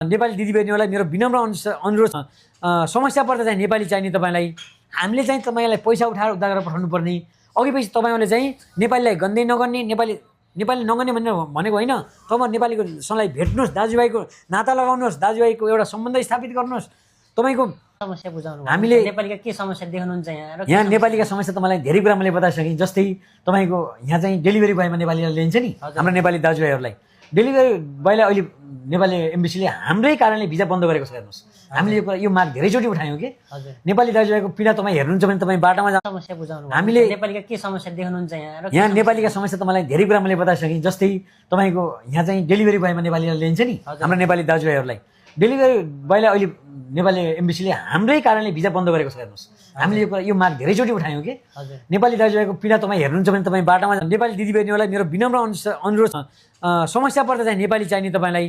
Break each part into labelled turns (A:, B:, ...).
A: नेपाली दिदीबहिनीहरूलाई मेरो विनम्र अनुरोध समस्या पर्दा चाहिँ नेपाली चाहिने तपाईँलाई हामीले चाहिँ तपाईँलाई पैसा उठाएर उद्धार गरेर पठाउनु पर्ने अघि पछि तपाईँहरूले चाहिँ नेपालीलाई गन्दै नगर्ने नेपाली नगर्ने भनेको होइन तपाईँ नेपालीको सँगलाई भेट्नुहोस् दाजुभाइको नाता लगाउनुहोस् दाजुभाइको एउटा सम्बन्ध स्थापित गर्नुहोस् तपाईँको
B: समस्या बुझाउनु
A: हामीले
B: नेपालीका के समस्या देख्नुहुन्छ
A: यहाँ नेपालीका समस्या तपाईँलाई धेरै कुरा मैले बताइसकेँ जस्तै तपाईँको यहाँ चाहिँ डेलिभरी बोयमा नेपालीलाई लिन्छ नि हाम्रो नेपाली दाजुभाइहरूलाई डेलिभरी बोयलाई अहिले नेपाली एम्बेसीले हाम्रै कारणले भिजा बन्द गरेको छ हेर्नुहोस् हामीले यो माग धेरैचोटि उठायौँ कि नेपाली दाजुभाइको पीडा तपाईँ हेर्नुहुन्छ भने तपाईँ बाटोमा
B: समस्या बुझाउनु
A: हामीले
B: नेपालीका के समस्या देख्नुहुन्छ
A: यहाँ नेपालीका समस्या तपाईँलाई धेरै कुरा मैले बताइसकेँ जस्तै तपाईँको यहाँ चाहिँ डेलिभरी बोयमा नेपालीलाई लिन्छ नि हाम्रो नेपाली दाजुभाइहरूलाई डेलिभरी बोयलाई अहिले नेपाली एम्बेसीले हाम्रै कारणले भिजा बन्द गरेको छ हेर्नुहोस् हामीले यो माग धेरैचोटि उठायौँ कि नेपाली दाजुभाइको पीडा तपाईँ हेर्नुहुन्छ भने तपाईँ बाटोमा नेपाली दिदीबहिनीहरूलाई मेरो विनम्र अनुरोध समस्या पर्दा चाहिँ नेपाली चाहिने तपाईँलाई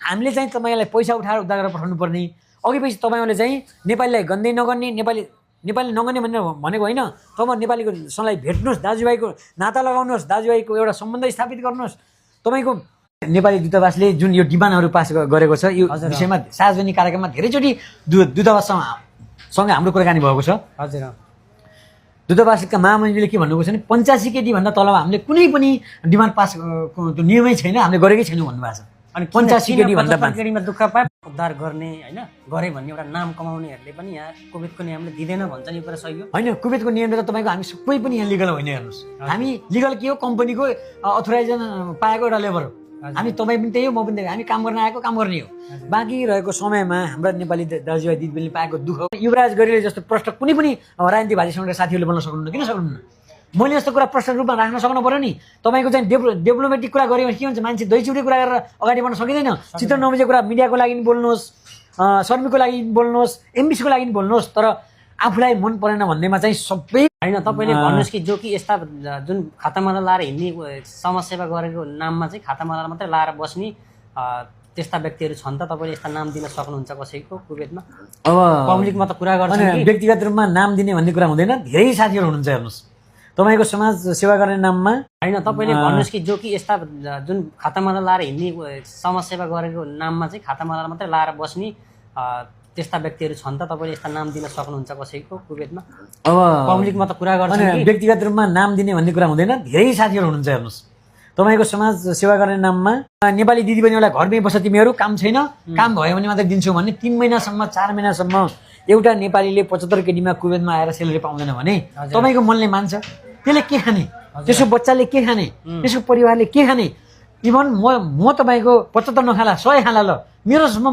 A: हामीले चाहिँ तपाईँलाई पैसा उठाएर उद्धार गरेर पठाउनु पर्ने अघि पछि तपाईँहरूले चाहिँ नेपालीलाई गन्दै नगर्ने नेपाली नगर्ने भनेको होइन तपाईँ नेपालीको सँगलाई भेट्नुहोस् दाजुभाइको नाता लगाउनुहोस् दाजुभाइको एउटा सम्बन्ध स्थापित गर्नुहोस् तपाईँको नेपाली दूतावासले जुन यो डिमान्डहरू पास गरेको छ यो विषयमा सार्वजनिक कार्यक्रममा धेरैचोटि दूतावाससँग हाम्रो कुराकानी भएको छ।
B: हजुर
A: दूतावासका महामन्त्रीले के भन्नुभएको छ भने 85 केटी भन्दा तल हामीले कुनै पनि डिमान्ड पास नियमै छैन हामीले गरेकै छैनौँ भन्नुभएको छ।
B: अनि
A: 85 केटी भन्दा
B: केटीमा दुःख पाए उद्धार गर्ने होइन गरे भन्ने एउटा नाम कमाउनेहरूले पनि यहाँ कुवेतको नियमले दिँदैन भन्छ नि कुरा सही हो
A: होइन। कुवेतको नियमले त तपाईँको हामी सबै पनि यहाँ लिगल होइन हेर्नुहोस् हामी लिगल के हो कम्पनीको अथोराइजेसन पाएको एउटा लेबर हो हामी तपाईँ पनि त्यही हो म पनि त्यही हामी काम गर्न आएको काम गर्ने हो। बाँकी रहेको समयमा हाम्रा नेपाली दाजुभाइ दिदीबहिनीले पाएको दुःख युवराज गरीले जस्तो प्रश्न कुनै पनि राजनीति भाषीसँग साथीहरूले बोल्न सक्नुहुन्न किन सक्नुहुन्न मैले यस्तो कुरा प्रश्न रूपमा राख्न सक्नु पर्यो नि। तपाईँको चाहिँ डेभलपमेन्टको कुरा गऱ्यो भने के हुन्छ मान्छे दहीचुरी कुरा गरेर अगाडि बढ्न सकिँदैन। चित्र नबुझेको कुरा मिडियाको लागि बोल्नुहोस् शर्मीको लागि बोल्नुहोस् एमबिसीको लागि बोल्नुहोस् तर आफूलाई मन परेन भन्नेमा चाहिँ सबै
B: होइन। तपाईँले भन्नुहोस् कि जो कि यस्ता जुन खातामाला लाएर हिँड्ने समाजसेवा गरेको नाममा चाहिँ खातामाला मात्रै लाएर बस्ने त्यस्ता व्यक्तिहरू छन् त तपाईँले यस्ता नाम दिन सक्नुहुन्छ कसैको कुवेतमा
A: अब
B: पब्लिकमा त कुरा गर्छ
A: व्यक्तिगत रूपमा नाम दिने भन्ने कुरा हुँदैन। धेरै साथीहरू हुनुहुन्छ हेर्नुहोस् तपाईँको समाज सेवा गर्ने नाममा
B: होइन। तपाईँले भन्नुहोस् कि जो कि यस्ता जुन खातामाला लाएर हिँड्ने समाजसेवा गरेको नाममा चाहिँ खातामाला मात्रै लाएर बस्ने त्यस्ता व्यक्तिहरू छन् त तपाईँले यस्ता नाम दिन सक्नुहुन्छ कसैको कुवेतमा
A: अब
B: पब्लिकमा त कुरा गर्छ
A: व्यक्तिगत रूपमा नाम दिने भन्ने कुरा हुँदैन। धेरै साथीहरू हुनुहुन्छ हेर्नुहोस् तपाईँको समाज सेवा गर्ने नाममा नेपाली दिदीबहिनीहरूलाई घरमै बस्छ तिमीहरू काम छैन काम भयो भने मात्रै दिन्छु भन्ने 3 महिनासम्म 4 महिनासम्म एउटा नेपालीले 75 केटीमा कुवेतमा आएर सेलेरी पाउँदैन भने तपाईँको मनले मान्छ त्यसले के खाने त्यसको बच्चाले के खाने त्यसको परिवारले के खाने इभन म तपाईँको 75 नखाला 100 खाला ल मेरोसम्म